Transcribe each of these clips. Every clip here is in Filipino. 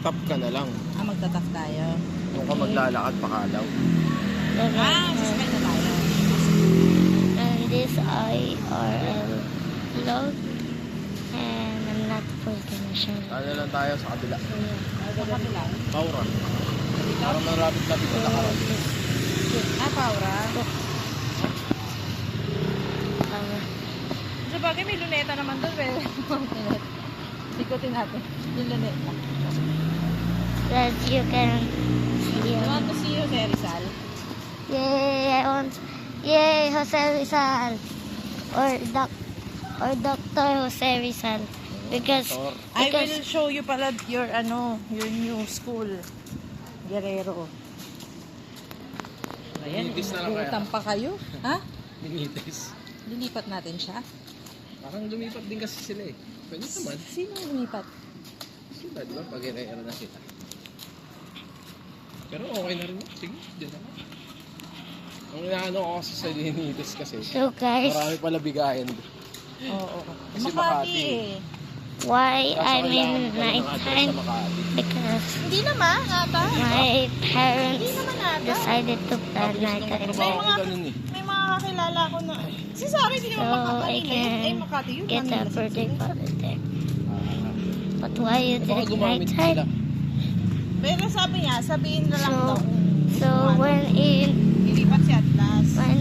tap ka na lang. Magtatap tayo. Kung ka maglalakad, pakalaw. Sasakay na tayo. And this IRL vlog. And I'm not fully sure. Ano lang tayo sa kabila. Sa kabila. Paura. Parang narapit-lapit na lakaran. Paura. Sa bagay, may luneta naman doon. Ikutin natin. Yung luneta. That you can see. You want to see Jose Rizal? Yay! I want. Yay, Jose Rizal. Or Dr. Jose Rizal. Because I will show you pala your new school. Guerrero. Ayan, Linitis na lang kaya. utang pa kayo. Ha? Linitis. Lilipat natin siya. Parang lumipat din kasi sila eh. Pwede naman. Sino lumipat? Sila, di ba? Pag-ira-ira na sila. Pero okay na rin. Sige, dyan na. Ang inaano ko kasi sa linitis kasi. so guys, Marami pala bigayan. Oo. Kasi Makati Makati eh. why Kaso I'm kailangan in pa rin ng address nighttime? sa Makati. Because Hindi naman, ata. my Hindi parents naman ata. decided to plan Tapos nighttime. nung trabaho ko ganun eh. May mga kakilala ko na. Si Sari, hindi naman So, Makati. I can Makati yun. get a Manila birthday City. party there. But why you Baka did gumamit sila. nighttime? Pero sabi niya, sabihin na lang daw. So when in Ilipat si Atlas. I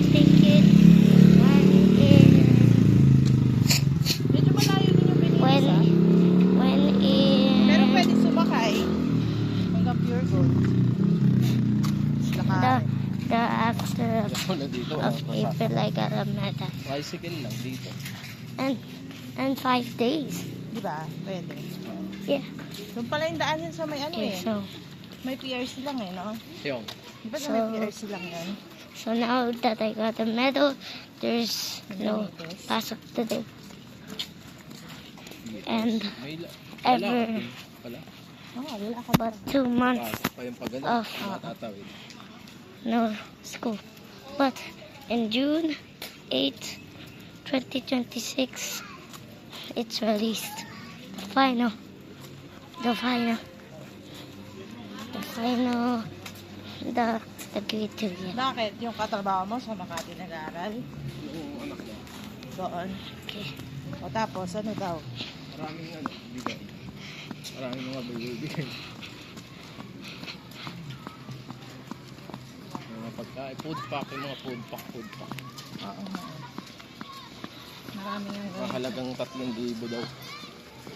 think it when Medyo malayo din yung when Pinilis Pero in pwede sumakay. Hanggang Pure Gold. the after Ako na dito. of April I got a medal Bicycle lang dito. and 5 days. Di ba? Pwede. Yeah. Doon pala yung daan yun sa may ano Okay, eh. so May PRC lang eh, no? Yung. Di ba sa So- may PRC lang yun? now that I got a medal, there's no pasok today. And May ever Wala. Wala ka ba? but 2 months Pasok pa yung pagano. Off. Matatawid. no school. But in June 8, 2026, it's released. The final. The grade 2 year. Bakit? Yung katrabaho mo sa Makati nag-aaral? Yung anak niya. Doon. Okay. O tapos, ano daw? Maraming bigay. Maraming mga bigay. Mga pagkain. Food pack. Yung mga food pack. Oo nga. Marami yung Mahalagang 3,000 daw.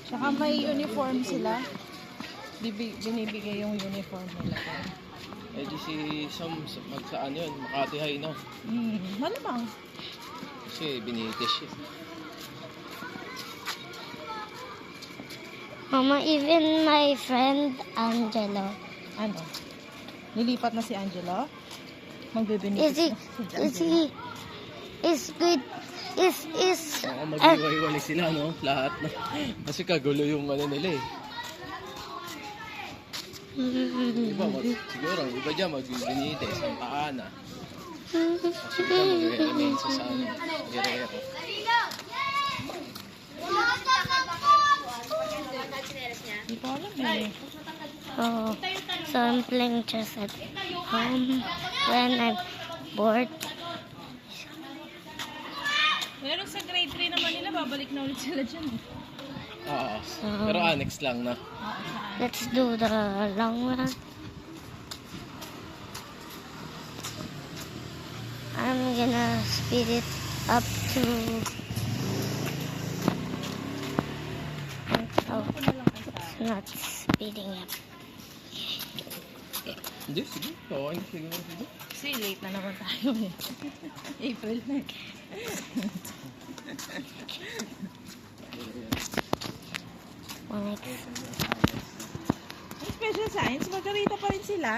Tsaka may uniform sila. Binibigay yung uniform nila. Eh di si Sam magsaan yun. Makati High na. Malamang. Kasi binitis siya. Mama, even my friend Angelo, Ano? Nilipat na si Angelo? Magbibinigay is good. Oo, mag-iwalay sila, no? Lahat na. Kasi kagulo yung nila eh. Iba, siguro, iba dyan magbibinitis ang paana. Kasi iba mag-remain sa Guerrero. Hindi ko alam eh. So I'm playing chess at home when I'm bored. Pero sa grade 3 naman nila, babalik na ulit sila dyan eh. Oo. Pero annex lang na. Let's do the long run. I'm gonna speed it up to. Oh, it's not speeding up. Hindi, sige. Oo, sige. Kasi late na naman tayo eh. April na eh. Yung special science, magkarita pa rin sila.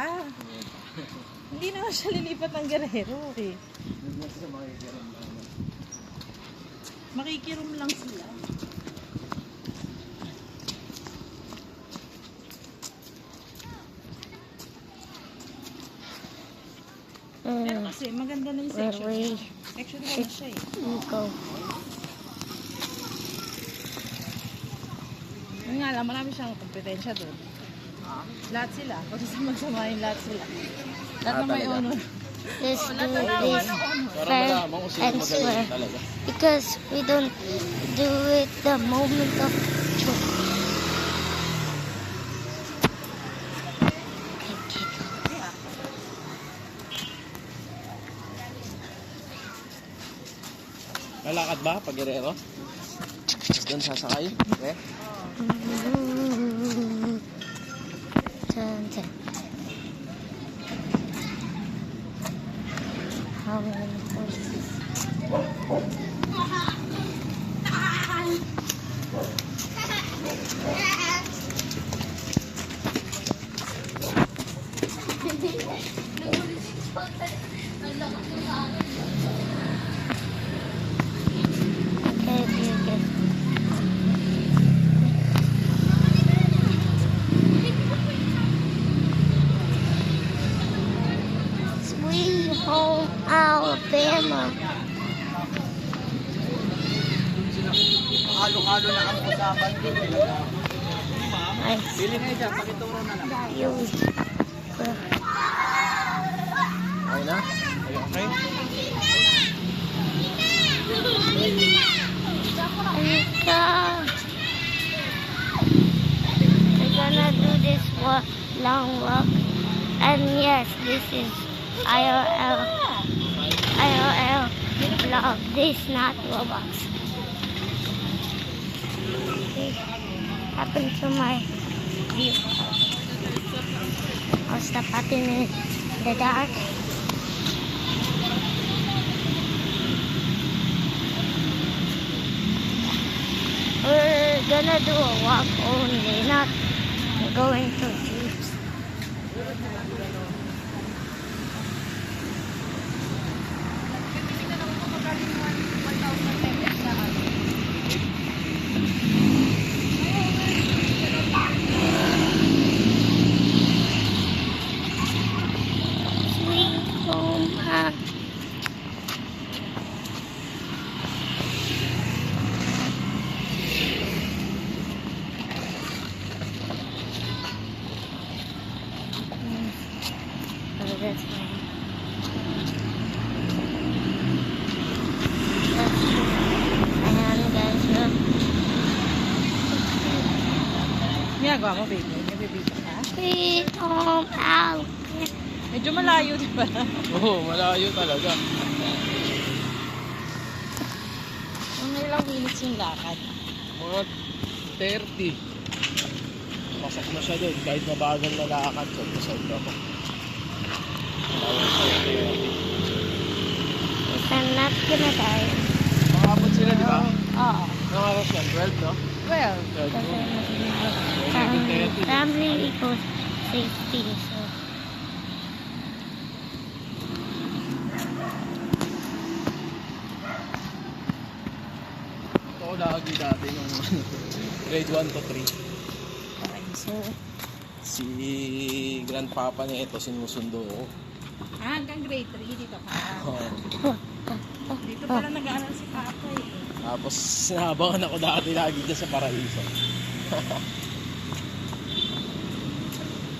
Hindi naman siya lilipat ng Guerrero eh. Makikirom lang sila. Pero kasi maganda na yung Where section. we Section 1 siya eh. go. Yun nga lang, marami siyang kompetensya doon. Lahat sila. Pag magsamahin lahat sila. Lahat na may talaga? honor. Let's do this Para fair malaman kung sino and magaling square. talaga. Because we don't do it the moment of truth. Lalakad ba pag gerero? Doon sasakay? Okay. Dun, dun. How many horses? Okay, okay. Sweet home Alabama. Halo-halo na ang usapan. Ay, Pili na dyan, pakituro na lang. yun. Okay na? Okay? We're gonna do this long walk. And yes, this is IRL vlog. This not Roblox. Okay. Happened to my view. I'll stop in the dark. We're gonna do a walk only, not going to jeeps. Sweet home Oh, that's fine. That's true. Ayan, guys. Ginagawa mo, baby. Nabibita ka? Sweet home out. Medyo malayo, di ba? Oo, malayo talaga. Mga ilang minutes yung lakad. Mga 30. Pasok na siya doon. Kahit mabagal na lakad, soldo ako. I'm not gonna die. Makapot sila, di ba? Oo. Anong oras yan? 12, no? Well, 12 Kasi mo. family equals safety. So, Ito ko lagi dati nung grade 1 to 3. okay. So, Si grandpapa niya ito, sinusundo ko. hanggang grade 3 dito ka. Oh. Dito pala nag-aaral si Papa eh. Tapos sinabangan ako dati lagi dyan sa Paraiso.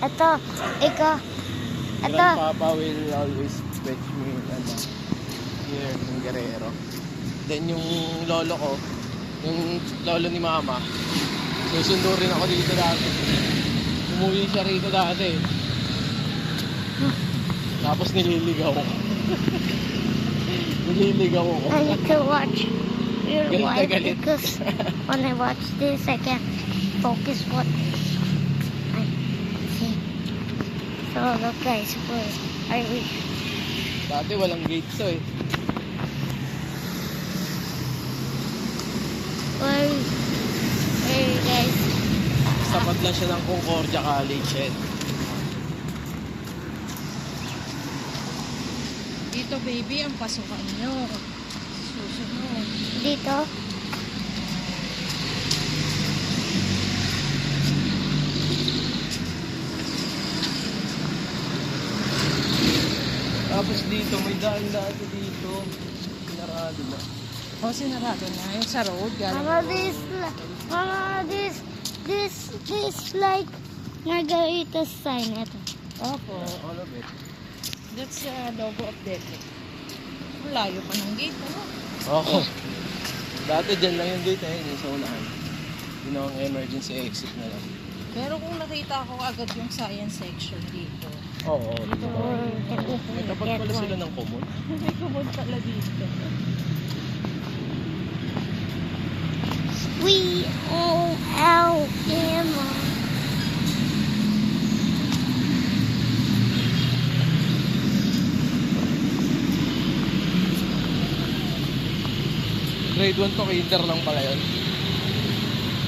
ito, ikaw, ito, Grandpapa will always fetch me here in Guerrero. Then yung lolo ko, yung lolo ni mama, susundo rin ako dito dati. Umuwi siya rito dati. Tapos nililigaw ko. Nililigaw ko. I need to watch your Galit na wife galit. because when I watch this, I can focus what I see. So look guys, where are we? Dati walang gate to eh. Where are you guys? Sapat lang siya ng Concordia College eh. Dito baby, ang pasukan nyo. Susunod. Dito? Tapos dito, may daan dati dito. Sinarado na. O, sinarado na. Yung sa road, galing. Mama, this Just like Margarita's sign. Ito. Opo. All of it. That's the logo of Depot. Ang layo pa ng gate, ano? Oo. Dati dyan lang yung gate eh, yung sa unahan. Yun ang emergency exit na lang. Pero kung nakita ko agad yung science section dito. Oo, Ito, may tapat pala sila ng common. may kumod pala dito. We all out ammo. Grade 1 to kinder lang pala yun.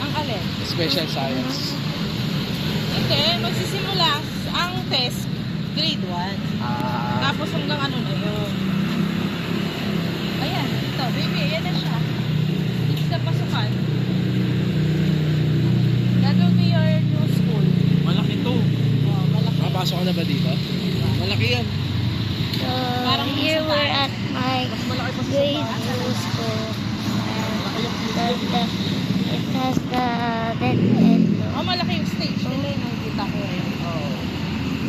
Ang alin? Special science. Hindi, magsisimula ang test grade 1. Tapos hanggang ano na yun. Ayan, ito, baby, ayan na siya. It's the pasukan. That will be your new school. Malaki to. Oh, malaki. Makapasok ka na ba dito? Malaki yan. So Parang here sa we're taas. at my Mas malaki pa sa grade sopa. 2 school. It has the red end. Oh, malaki yung stage nila yung nakikita ko rin. Oo.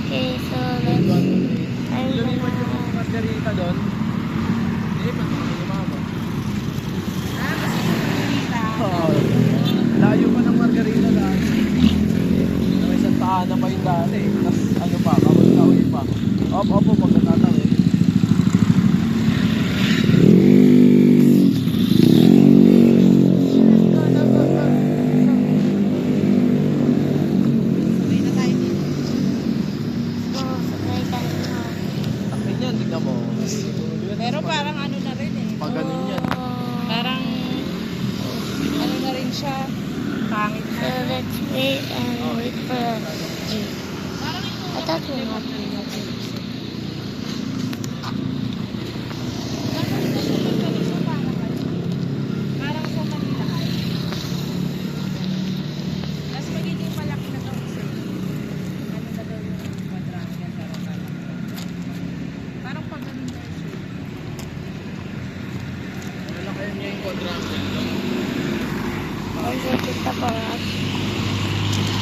Okay, so Grade 1 to let's... grade. I'm Lumipat gonna... yung Margarita doon. Lumipat yung lumama. Ah, kasi nakikita. Oo. Layo pa ng Margarita dati. May isang tahanan pa yung dati. Tapos ano pa, kawin pa. Opo, pag natatawid. Go, go, go, go. Sabay na tayo dito. Go, sabay tayo na. Takin yan, tignan mo. Pero parang ano na rin eh. Pag ganun yan. Parang ano na rin siya. Pangit So na. let's wait and wait for a jeep. Parang ito. I thought we had Parang sa Manila High. Mas magiging malaki na daw kasi. Ano na daw yung quadrangle parang pag ganun daw siya. Malaki niya yung quadrangle. I'll get it up for us.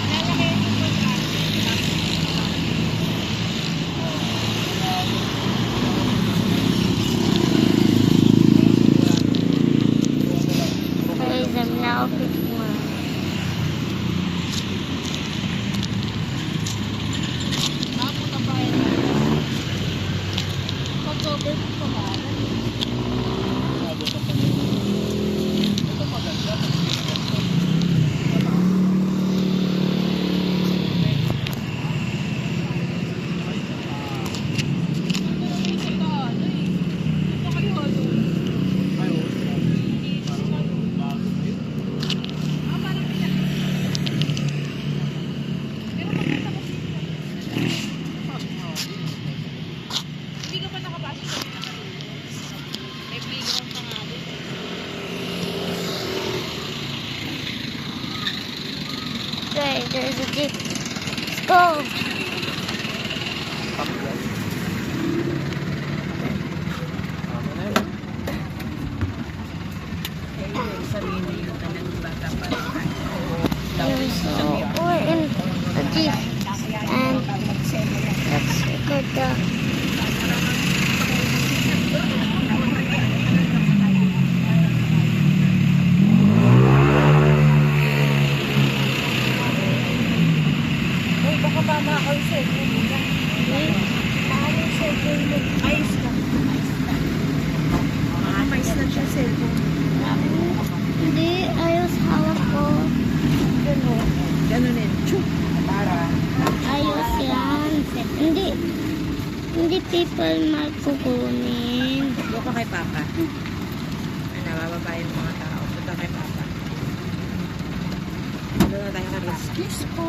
Lalaki yung quadrangle. Guys, I'm now picking one. Mapunta pa kayo na. Pag-cover mo pa ba? Abot ang pag- Ito maganda. Ay, oo. Bago na yun. Hindi ka pa nakapasok sa pinaka-rules. May playground pa nga doon eh. Okay, there's a jeep. Let's go. Takyan. Tama na yun. So we're in a jeep and let's record the Uy, baka mama ako yung cellphone mo na. Mahal yung cellphone mo. Ayos ka. Mais na siya cellphone. Hindi, ayos hawak ko. Ganun din. Chuk. Para. Ayos yan. Hindi people magkukunin. Doon ka kay Papa. Ay, nabababa yung mga tao. Doon ka kay Papa. Doon na tayo kay Excuse po.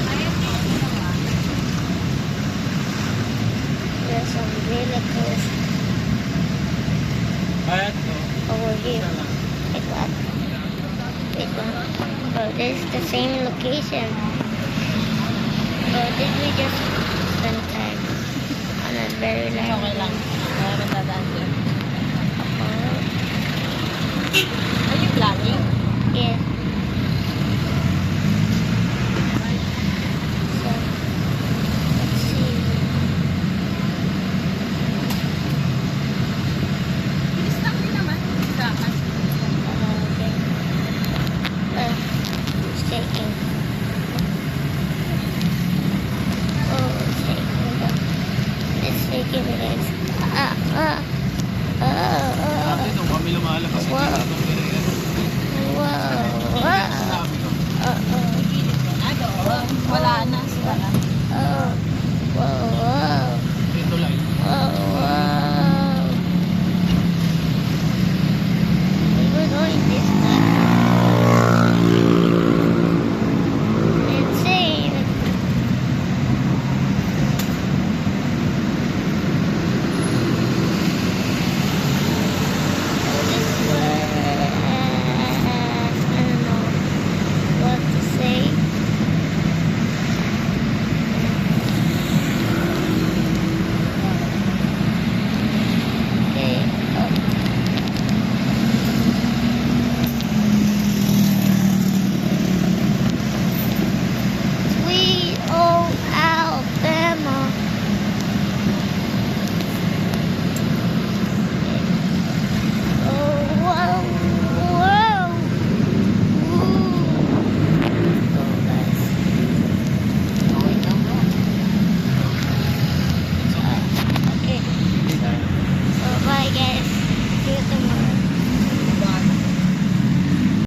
Ayun po. This is the same location. Or did we just spend time on a very long Okay lang. Kaya matadaan din. Are you planning? Yeah. So, let's see. Bilis lang din naman. Dapat. Okay. It's taking. Oh, it's taking. It's taking minutes.